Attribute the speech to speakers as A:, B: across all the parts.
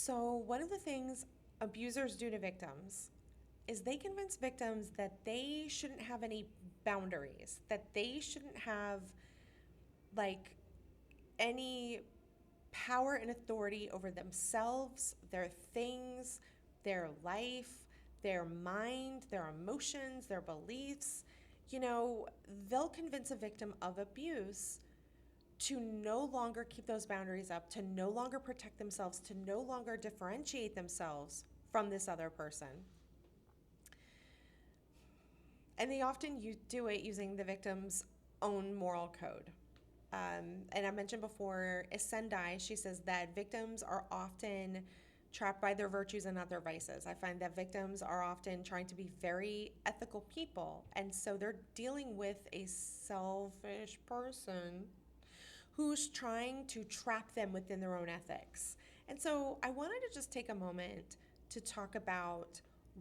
A: So, one of the things abusers do to victims is they convince victims that they shouldn't have any boundaries, that they shouldn't have like any power and authority over themselves, their things, their life, their mind, their emotions, their beliefs. You know, they'll convince a victim of abuse to no longer keep those boundaries up, to no longer protect themselves, to no longer differentiate themselves from this other person. And they often do it using the victim's own moral code. And I mentioned before, Sendai, she says that victims are often trapped by their virtues and not their vices. I find that victims are often trying to be very ethical people, and so they're dealing with a selfish person who's trying to trap them within their own ethics. And so I wanted to just take a moment to talk about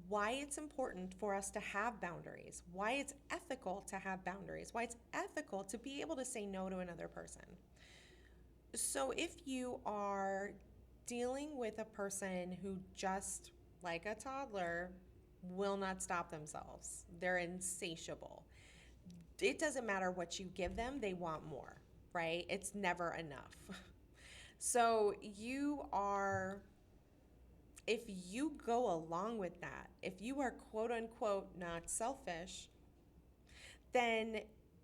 A: why it's important for us to have boundaries, why it's ethical to have boundaries, why it's ethical to be able to say no to another person. So if you are dealing with a person who just like a toddler will not stop themselves, they're insatiable. It doesn't matter what you give them, they want more, right? It's never enough. So if you go along with that, if you are quote unquote not selfish, then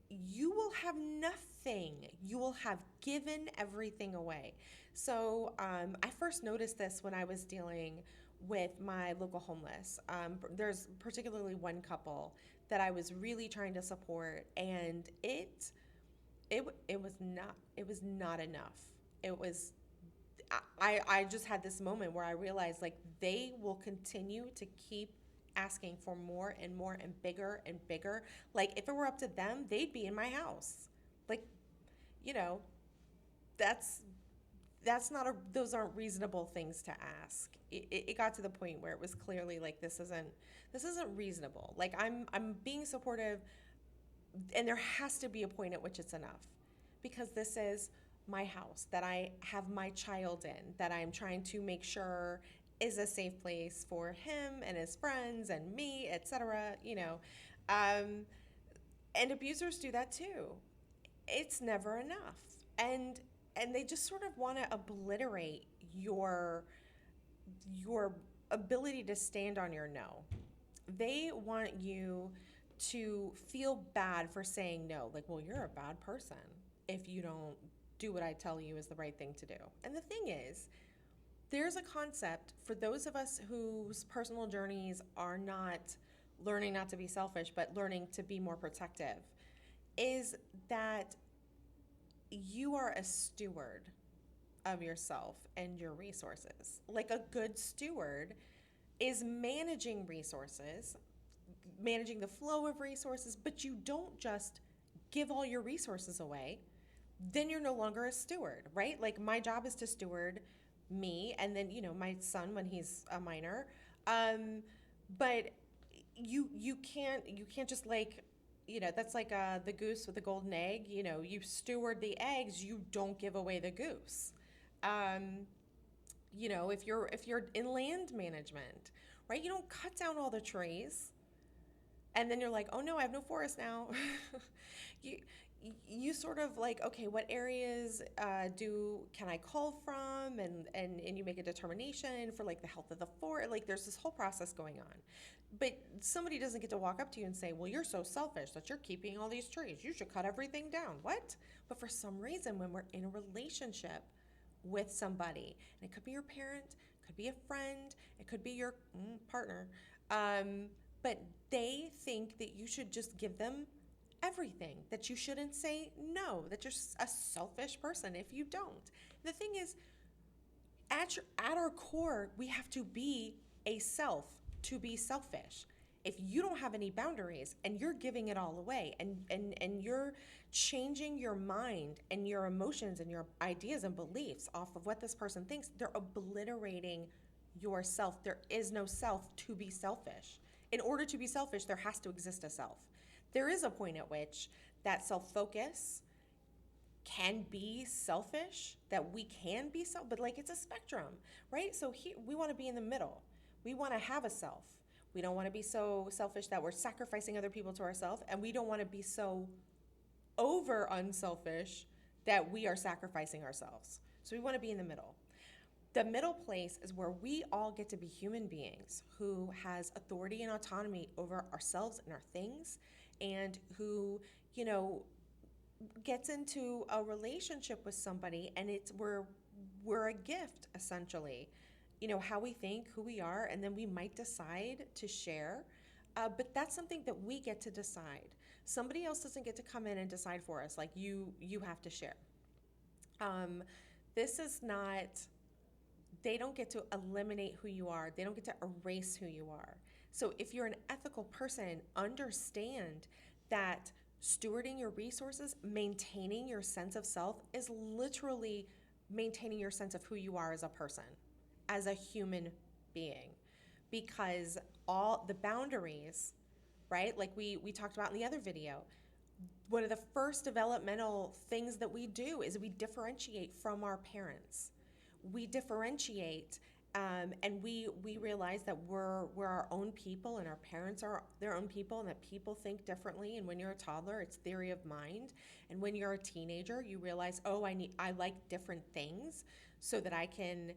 A: you will have nothing. You will have given everything away. So I first noticed this when I was dealing with my local homeless. There's particularly one couple that I was really trying to support, and it was not enough. It was I just had this moment where I realized like they will continue to keep asking for more and more and bigger and bigger. Like if it were up to them, they'd be in my house. Like, you know, that's that's not a those aren't reasonable things to ask. It got to the point where it was clearly like this isn't reasonable. Like I'm being supportive, and there has to be a point at which it's enough, because this is my house that I have my child in, that I'm trying to make sure is a safe place for him and his friends and me, etc. Um, and abusers do that too. It's never enough, and and they just sort of want to obliterate your ability to stand on your no. They want you to feel bad for saying no. Like, well, you're a bad person if you don't do what I tell you is the right thing to do. And the thing is, there's a concept for those of us whose personal journeys are not learning not to be selfish, but learning to be more protective, is that you are a steward of yourself and your resources. Like a good steward is managing resources, managing the flow of resources, but you don't just give all your resources away. Then you're no longer a steward, right? Like my job is to steward me and then, my son when he's a minor. But you can't just like that's like the goose with the golden egg. You steward the eggs, you don't give away the goose. um, if you're in land management, right, you don't cut down all the trees and then you're like, oh no, I have no forest now. you you sort of like, okay, what areas do can I cull from, and you make a determination for like the health of the forest. Like there's this whole process going on, but somebody doesn't get to walk up to you and say, well, you're so selfish that you're keeping all these trees, you should cut everything down. What? But for some reason, when we're in a relationship with somebody, and it could be your parent, it could be a friend, it could be your partner, um, but they think that you should just give them everything, that you shouldn't say no, that you're a selfish person if you don't. The thing is, at our core, we have to be a self to be selfish. If you don't have any boundaries and you're giving it all away, and you're changing your mind and your emotions and your ideas and beliefs off of what this person thinks, they're obliterating yourself. There is no self to be selfish. In order to be selfish, there has to exist a self. There is a point at which that self focus can be selfish, that we can be self, but like it's a spectrum, right? So here we want to be in the middle. We want to have a self. We don't want to be so selfish that we're sacrificing other people to ourselves, and we don't want to be so over unselfish that we are sacrificing ourselves. So we want to be in the middle. The middle place is where we all get to be human beings who has authority and autonomy over ourselves and our things, and who, you know, gets into a relationship with somebody, and we're a gift essentially. You know, how we think, who we are, and then we might decide to share. But that's something that we get to decide. Somebody else doesn't get to come in and decide for us. Like you have to share. Um, this is not. They don't get to eliminate who you are. They don't get to erase who you are. So if you're an ethical person, understand that stewarding your resources, maintaining your sense of self is literally maintaining your sense of who you are as a person, as a human being. Because all the boundaries, right? Like we talked about in the other video, one of the first developmental things that we do is we differentiate from our parents. We differentiate, and we realize that we're our own people, and our parents are their own people, and that people think differently. And when you're a toddler, it's theory of mind. And when you're a teenager, you realize, oh, I like different things, so that I can,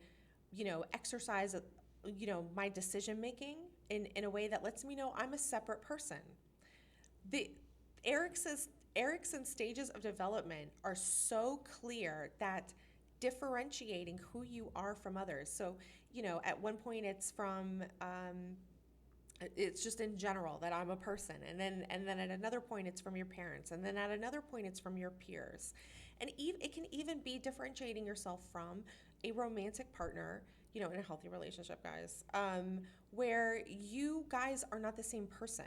A: you know, exercise, you know, my decision making in a way that lets me know I'm a separate person. The Erickson's stages of development are so clear that differentiating who you are from others. So, you know, at one point it's just in general that I'm a person, and then at another point it's from your parents, and then at another point it's from your peers, and it can even be differentiating yourself from a romantic partner. You know, in a healthy relationship, guys, where you guys are not the same person,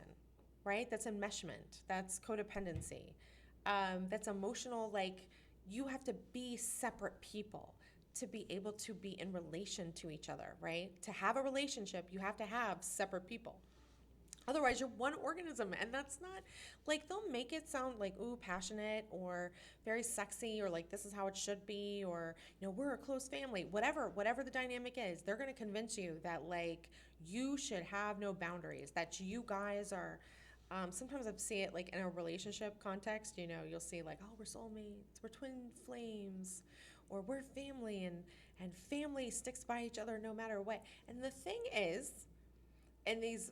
A: right? That's enmeshment. That's codependency. That's emotional. Like, you have to be separate people to be able to be in relation to each other, right? To have a relationship, you have to have separate people. Otherwise, you're one organism, and that's not like they'll make it sound like, ooh, passionate or very sexy, or like this is how it should be, or you know, we're a close family. Whatever the dynamic is, they're going to convince you that like you should have no boundaries. That you guys are. Sometimes I see it like in a relationship context. You know, you'll see like, oh, we're soulmates, we're twin flames, or we're family, and family sticks by each other no matter what. And the thing is, in these,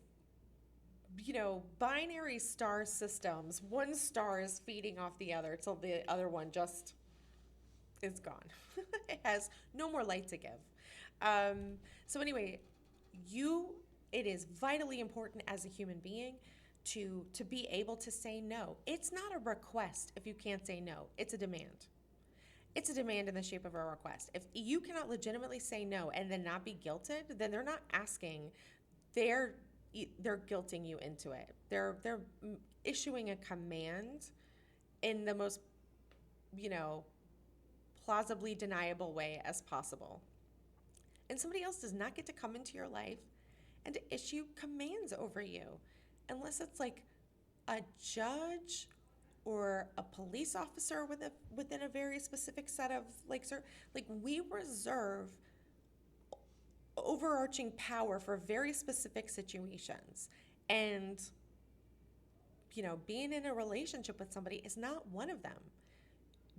A: you know, binary star systems, one star is feeding off the other till the other one just is gone. It has no more light to give. So anyway, you it is vitally important as a human being to be able to say no. It's not a request if you can't say no. It's a demand. It's a demand in the shape of a request. If you cannot legitimately say no and then not be guilted, then they're not asking. They're they're guilting you into it. They're issuing a command in the most, you know, plausibly deniable way as possible. And somebody else does not get to come into your life and to issue commands over you unless it's like a judge or a police officer within a very specific set of like, like we reserve overarching power for very specific situations. And, you know, being in a relationship with somebody is not one of them.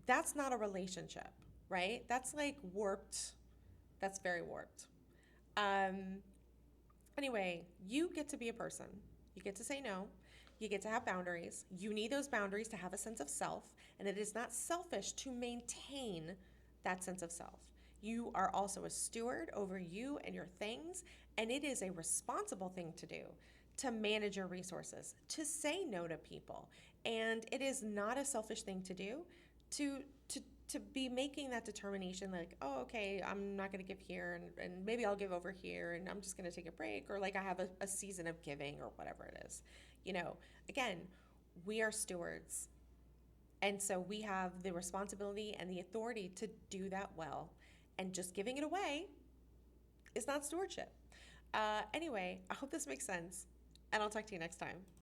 A: That's not a relationship, right? That's like warped. That's very warped. Um, anyway, you get to be a person. You get to say no. You get to have boundaries. You need those boundaries to have a sense of self, and it is not selfish to maintain that sense of self. You are also a steward over you and your things, and it is a responsible thing to do to manage your resources, to say no to people. And it is not a selfish thing to do to to be making that determination like, oh, okay, I'm not going to give here, and maybe I'll give over here, and I'm just going to take a break, or like I have a season of giving or whatever it is. You know, again, we are stewards. And so we have the responsibility and the authority to do that well. And just giving it away is not stewardship. Anyway, I hope this makes sense, and I'll talk to you next time.